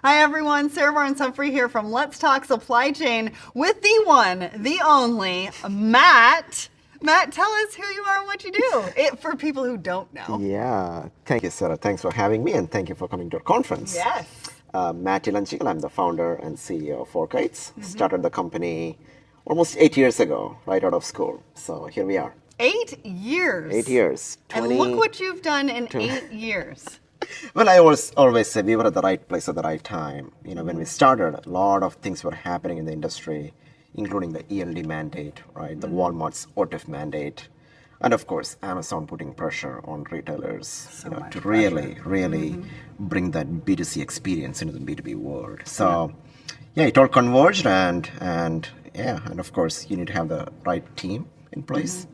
Hi everyone, Sarah Barnes Humphrey here from Let's Talk Supply Chain with the one, the only, Matt. Matt, tell us who you are and what you do, for people who don't know. Yeah, thank you, Sarah. Thanks for having me, and thank you for coming to our conference. Yes. Mathew Joseph Elenjickal, I'm the founder and CEO of FourKites. Started the company almost 8 years ago, right out of school. So here we are. 8 years. 8 years. And look what you've done in 8 years. Well, I always say we were at the right place at the right time. You know, when we started, a lot of things were happening in the industry, including the ELD mandate, right? The Walmart's OTIF mandate. And of course, Amazon putting pressure on retailers to really bring that B2C experience into the B2B world. So, yeah, it all converged, and of course, you need to have the right team in place.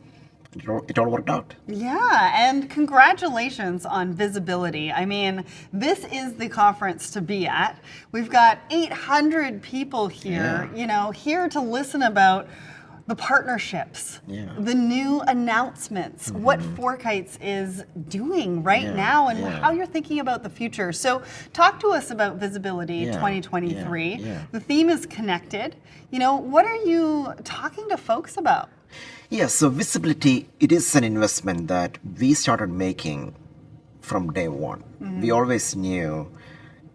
It all worked out. Yeah, and congratulations on visibility. I mean, this is the conference to be at. We've got 800 people here, here to listen about the partnerships, the new announcements, what FourKites is doing right now, and how you're thinking about the future. So talk to us about Visibility 2023. The theme is connected. What are you talking to folks about? Yeah, so visibility, it is an investment that we started making from day one. We always knew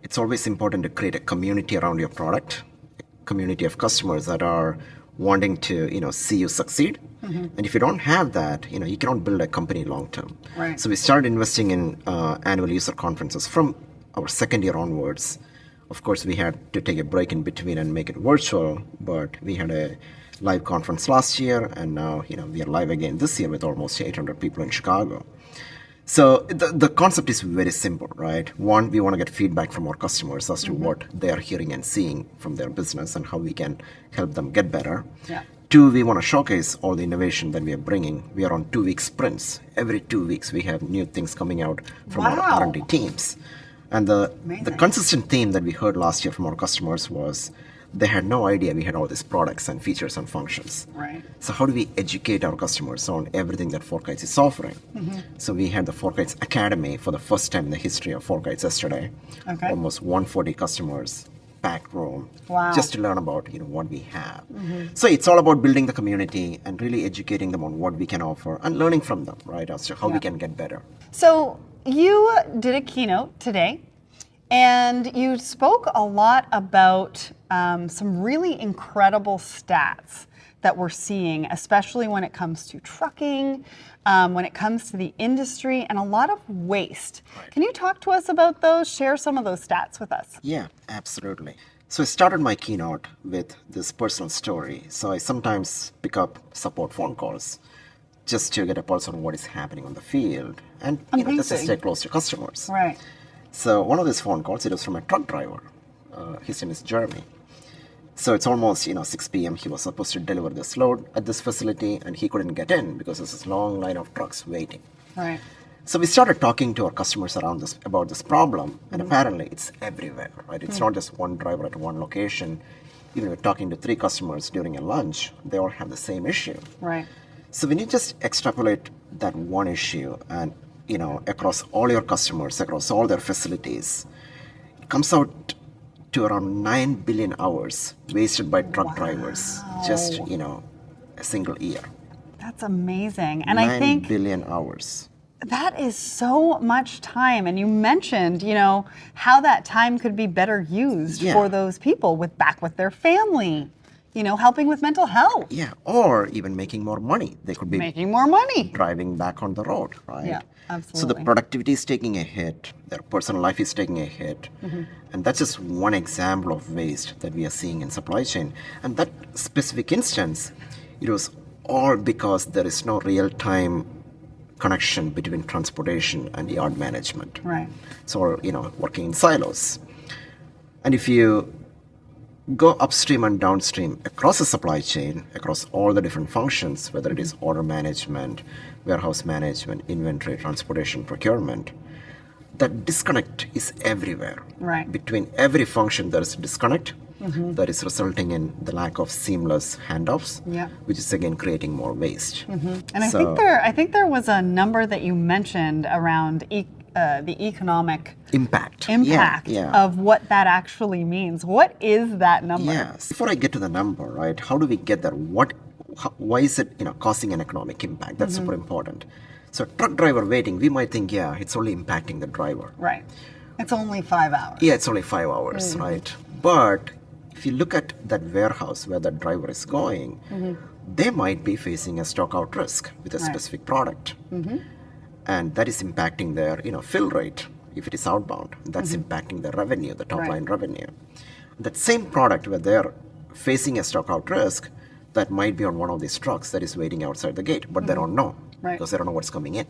it's always important to create a community around your product, a community of customers that are wanting to see you succeed. And if you don't have that, you cannot build a company long term. Right. So we started investing in annual user conferences from our second year onwards. Of course, we had to take a break in between and make it virtual, but we had a live conference last year, and now we are live again this year with almost 800 people in Chicago. So the concept is very simple, right? One, we want to get feedback from our customers as to what they are hearing and seeing from their business and how we can help them get better. Yeah. Two, we want to showcase all the innovation that we are bringing. We are on 2-week sprints. Every 2 weeks, we have new things coming out from our R&D teams. And the consistent theme that we heard last year from our customers was they had no idea we had all these products and features and functions. Right. So how do we educate our customers on everything that FourKites is offering? So we had the FourKites Academy for the first time in the history of FourKites yesterday. Okay. Almost 140 customers, packed room, just to learn about what we have. So it's all about building the community and really educating them on what we can offer and learning from them, right, as to how we can get better. So you did a keynote today, and you spoke a lot about some really incredible stats that we're seeing, especially when it comes to trucking, when it comes to the industry, and a lot of waste. Right. Can you talk to us about those? Share some of those stats with us. Yeah, absolutely. So I started my keynote with this personal story. So I sometimes pick up support phone calls just to get a pulse on what is happening on the field, and just to stay close to customers. Right. So one of these phone calls, it was from a truck driver. His name is Jeremy. So it's almost 6 p.m. He was supposed to deliver this load at this facility, and he couldn't get in because there's this long line of trucks waiting. Right. So we started talking to our customers about this problem, and apparently it's everywhere, right? It's not just one driver at one location. Even we're talking to 3 customers during a lunch, they all have the same issue. Right. So when you just extrapolate that one issue and across all your customers, across all their facilities, it comes out to around 9 billion hours wasted by truck drivers just a single year. That's amazing. And 9 I think 9 billion hours. that is so much time. And you mentioned, how that time could be better used for those people with their family, helping with mental health. Yeah, or even making more money. They could be making more money, driving back on the road, right? Yeah, absolutely. So the productivity is taking a hit, their personal life is taking a hit, and that's just one example of waste that we are seeing in supply chain. And that specific instance, it was all because there is no real-time connection between transportation and yard management. Right. So, working in silos. And if you go upstream and downstream across the supply chain, across all the different functions, whether it is order management, warehouse management, inventory, transportation, procurement, that disconnect is everywhere. Right. Between every function, there is a disconnect that is resulting in the lack of seamless handoffs, which is again creating more waste. And I think there was a number that you mentioned around the economic impact of what that actually means. What is that number? Yes. Before I get to the number, right? How do we get there? Why is it causing an economic impact? That's super important. So truck driver waiting, we might think, yeah, it's only impacting the driver. Right. It's only 5 hours. Yeah, it's only 5 hours, right? But if you look at that warehouse where that driver is going, they might be facing a stock out risk with a specific product. And that is impacting their fill rate if it is outbound. That's impacting their revenue, the top line revenue. That same product where they're facing a stock out risk, that might be on one of these trucks that is waiting outside the gate, but they don't know because they don't know what's coming in.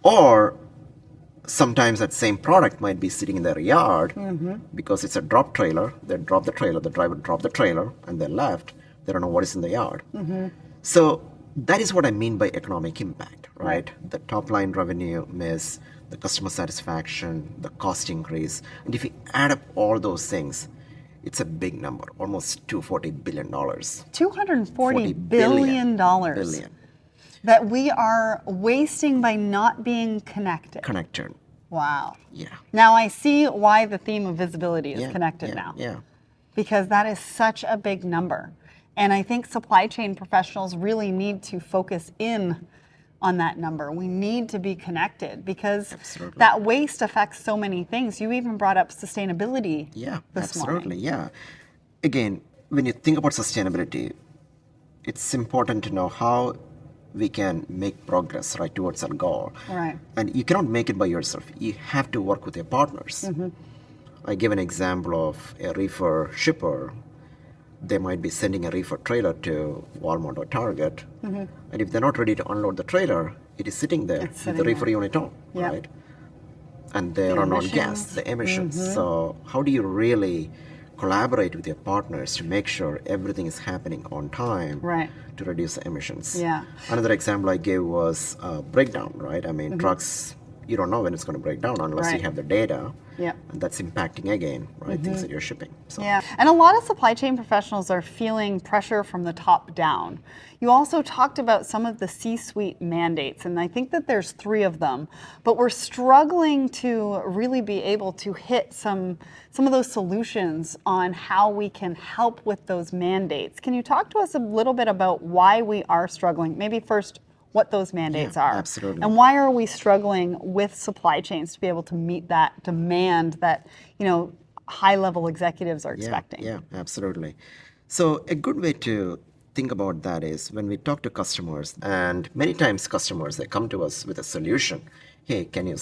Or sometimes that same product might be sitting in their yard because it's a drop trailer. They drop the trailer, the driver dropped the trailer, and they left. They don't know what is in the yard. So that is what I mean by economic impact, right? The top line revenue miss, the customer satisfaction, the cost increase. And if you add up all those things, it's a big number, almost $240 billion. $240 billion that we are wasting by not being connected. Connected. Wow. Yeah. Now I see why the theme of visibility is connected now. Yeah. Because that is such a big number. And I think supply chain professionals really need to focus in on that number. We need to be connected because that waste affects so many things. You even brought up sustainability this morning. Yeah. Again, when you think about sustainability, it's important to know how we can make progress right towards our goal. Right. And you cannot make it by yourself. You have to work with your partners. I give an example of a reefer shipper. They might be sending a reefer trailer to Walmart or Target, and if they're not ready to unload the trailer, it is sitting there with the reefer unit on, right? And they run on gas, the emissions. So how do you really collaborate with your partners to make sure everything is happening on time to reduce the emissions? Another example I gave was breakdown, right? I mean, trucks, you don't know when it's going to break down unless you have the data. And that's impacting again, right? Things that you're shipping. So. Yeah, and a lot of supply chain professionals are feeling pressure from the top down. You also talked about some of the C-suite mandates, and I think that there's 3 of them, but we're struggling to really be able to hit some of those solutions on how we can help with those mandates. Can you talk to us a little bit about why we are struggling? Maybe first, what those mandates are. Absolutely. And why are we struggling with supply chains to be able to meet that demand that, high-level executives are expecting? Yeah, absolutely. So a good way to think about that is when we talk to customers, and many times customers, they come to us with a solution. Hey, can you,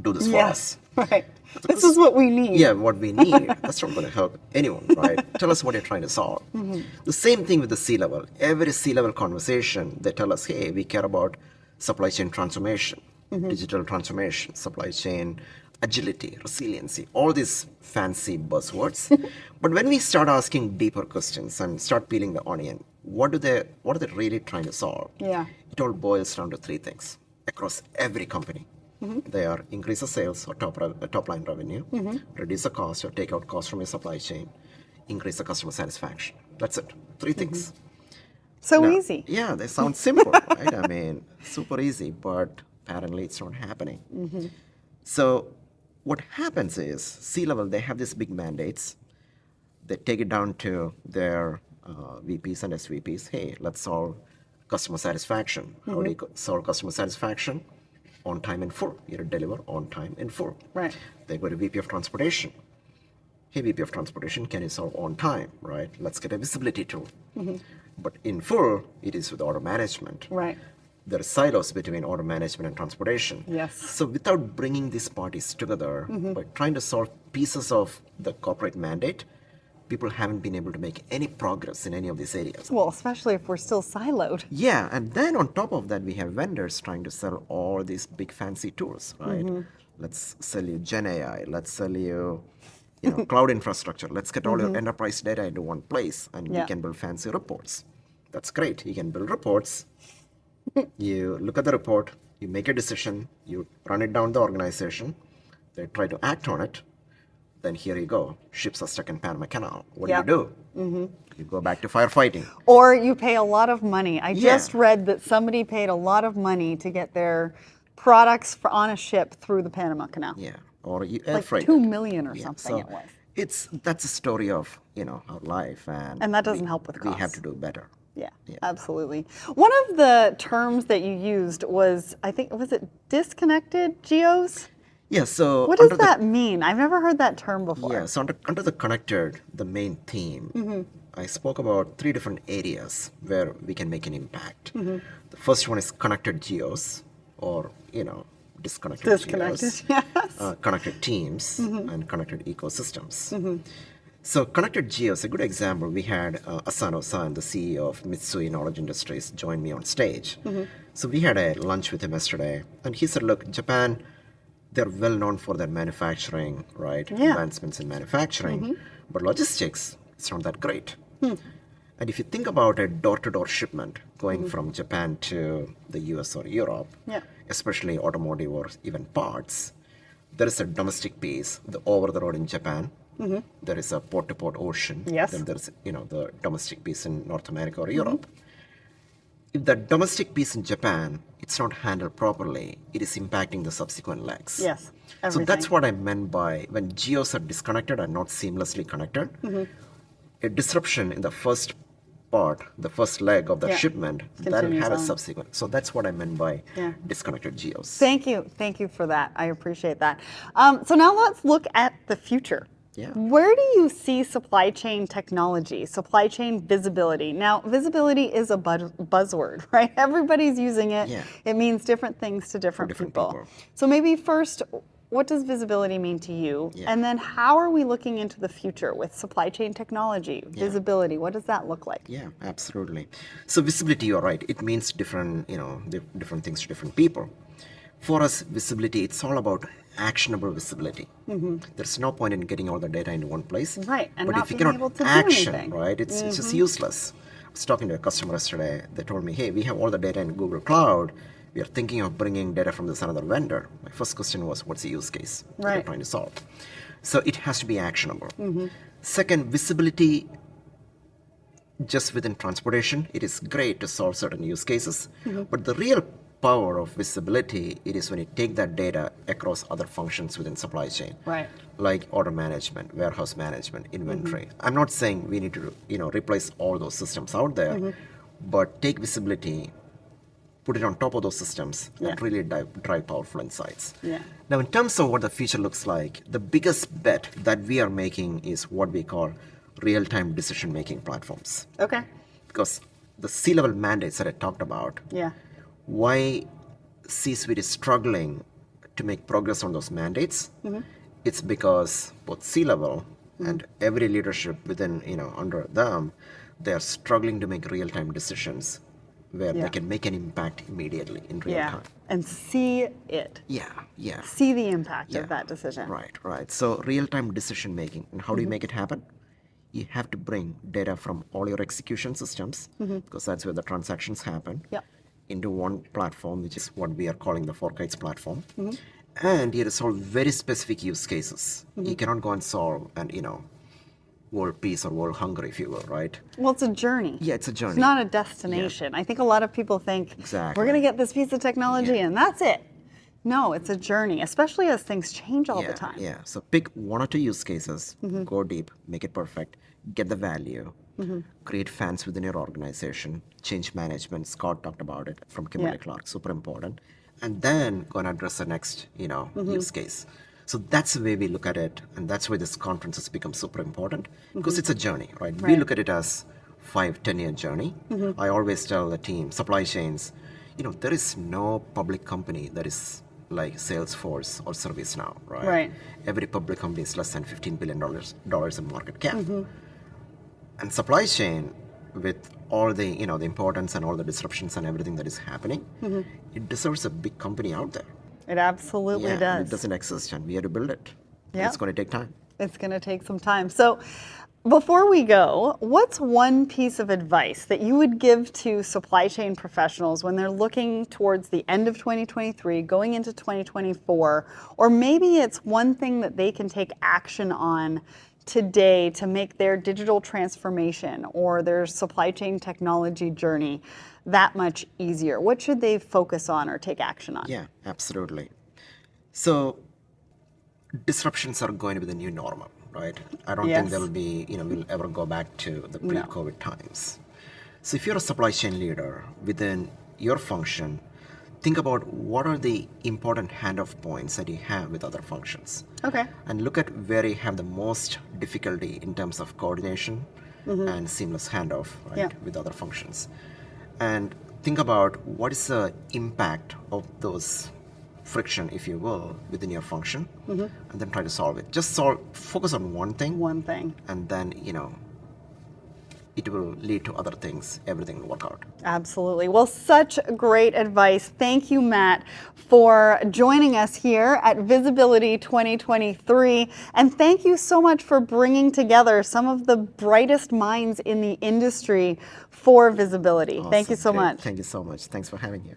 do this for us? Right. This is what we need. Yeah, what we need. That's not going to help anyone, right? Tell us what you're trying to solve. The same thing with the C-level. Every C-level conversation, they tell us, hey, we care about supply chain transformation, digital transformation, supply chain agility, resiliency, all these fancy buzzwords. But when we start asking deeper questions and start peeling the onion, what are they really trying to solve? It all boils down to 3 things across every company. They are increase the sales or top line revenue, reduce the cost or take out cost from your supply chain, increase the customer satisfaction. That's it. 3 things. So easy. Yeah, they sound simple, right? I mean, super easy, but apparently it's not happening. So what happens is C-level, they have these big mandates. They take it down to their VPs and SVPs. Hey, let's solve customer satisfaction. How do you solve customer satisfaction? On time and full. You deliver on time and full. Right. They go to VP of Transportation. Hey, VP of Transportation, can you solve on time, right? Let's get a visibility tool. But in full, it is with order management. Right. There are silos between order management and transportation. Yes. So without bringing these parties together, by trying to solve pieces of the corporate mandate, people haven't been able to make any progress in any of these areas. Well, especially if we're still siloed. Yeah, and then on top of that, we have vendors trying to sell all these big fancy tools, right? Let's sell you Gen AI, let's sell you, cloud infrastructure. Let's get all your enterprise data into one place, and you can build fancy reports. That's great. You can build reports. You look at the report, you make a decision, you run it down the organization, they try to act on it. Then here you go. Ships are stuck in Panama Canal. What do you do? You go back to firefighting. Or you pay a lot of money. I just read that somebody paid a lot of money to get their products on a ship through the Panama Canal. Yeah, or you air Like freight 2 it. million or Yeah, something it was. that's a story of our life, And that doesn't help with we have costs. to do better. Yeah, Yeah. absolutely. One of the terms that you used was, I think, was it disconnected GEOS? Yeah, so What does that mean? I've never heard that term before. Yeah, so under the connected, the main theme, I spoke about 3 different areas where we can make an impact. The first one is connected geos, or disconnected geos, Yes. connected teams, and connected ecosystems. So connected geos, a good example. We had Asano San, the CEO of Mitsui Knowledge Industries, join me on stage. So we had a lunch with him yesterday, and he said, "Look, Japan, they're well known for their manufacturing, right? Yeah. Advancements in manufacturing, but logistics, it's not that great." And if you think about a door-to-door shipment going from Japan to the US or Europe, Yeah. especially automotive or even parts, there is a domestic piece, the over-the-road in Japan. There is a port-to-port ocean. Yes. Then there's the domestic piece in North America or Europe. If the domestic piece in Japan, it's not handled properly, it is impacting the subsequent legs. Yes, So everything. that's what I meant by when geos are disconnected and not seamlessly connected. A disruption in the first part, the first leg of the Yeah. shipment, that'll Continues have a on. subsequent. So that's what I meant by Yeah. disconnected geos. Thank you for that. I appreciate that. So now let's look at the future. Yeah. Where do you see supply chain technology, supply chain visibility? Now, visibility is a buzzword, right? Everybody's using it. Yeah. It means different things to different different people. people. So maybe first, what does visibility mean to you? Yeah. And then how are we looking into the future with supply chain technology, visibility? What does that look like? Yeah, absolutely. So visibility, you're right. It means different, different things to different people. For us, visibility, it's all about actionable visibility. There's no point in getting all the data in one place. Right, and but not if you being cannot able to do action, anything. right, it's just useless. I was talking to a customer yesterday. They told me, "Hey, we have all the data in Google Cloud. We are thinking of bringing data from this another vendor." My first question was, what's the use case that you're Right. trying to solve? So it has to be actionable. Second, visibility just within transportation, it is great to solve certain use cases, but the real power of visibility, it is when you take that data across other functions within supply chain, Right. like order management, warehouse management, inventory. I'm not saying we need to replace all those systems out there, but take visibility, put it on top of those systems, Yeah. and really drive powerful insights. Yeah. Now, in terms of what the future looks like, the biggest bet that we are making is what we call real-time decision-making platforms. Okay. Because the C-level mandates that I talked about, Yeah. why C-suite is struggling to make progress on those mandates, it's because both C-level and every leadership within, under them, they are struggling to make real-time decisions where Yeah. they can make an impact immediately in real Yeah. time. And see it. Yeah. See the impact Yeah. of that decision. Right. So real-time decision making. And how do you make it happen? You have to bring data from all your execution systems, because that's where the transactions happen, Yep. into one platform, which is what we are calling the FourKites platform. And you solve very specific use cases. You cannot go and solve world peace or world hunger, if you will, right? Well, it's a journey. Yeah, it's a journey. It's not a destination. I think a lot of people think Exactly. we're going to get this piece of technology and that's it. No, it's a journey, especially as things change all the time. Yeah. So pick 1 or 2 use cases, go deep, make it perfect, get the value, create fans within your organization, change management. Scott talked about it from Kimberly Yeah. Clark, super important. And then go and address the next, use case. So that's the way we look at it, and that's why this conference has become super important, because it's a journey, right? We Right. look at it as 5-10 year journey. I always tell the team, supply chains, there is no public company that is like Salesforce or ServiceNow, right? Right. Every public company is less than $15 billion in market cap. And supply chain, with all the the importance and all the disruptions and everything that is happening, it deserves a big company out there. It absolutely And does. it doesn't exist, and we have to build it. And Yeah. it's going to take time. It's going to take some time. So Before we go, what's one piece of advice that you would give to supply chain professionals when they're looking towards the end of 2023, going into 2024, or maybe it's one thing that they can take action on today to make their digital transformation or their supply chain technology journey that much easier? What should they focus on or take action on? Yeah, absolutely. So disruptions are going to be the new normal, right? I don't think Yes. there'll be, we'll ever go back to the pre-COVID times. So if you're a supply chain leader within your function, think about what are the important handoff points that you have with other functions. Okay. And look at where you have the most difficulty in terms of coordination and seamless handoff, right, Yeah. with other functions. And think about what is the impact of those friction, if you will, within your function, and then try to solve it. Just focus on one thing, One thing. and then, it will lead to other things. Everything will work out. Absolutely. Well, such great advice. Thank you, Matt, for joining us here at Visibility 2023. And thank you so much for bringing together some of the brightest minds in the industry for visibility. Thank you so Awesome. Great. much. Thank you so much. Thanks for having me.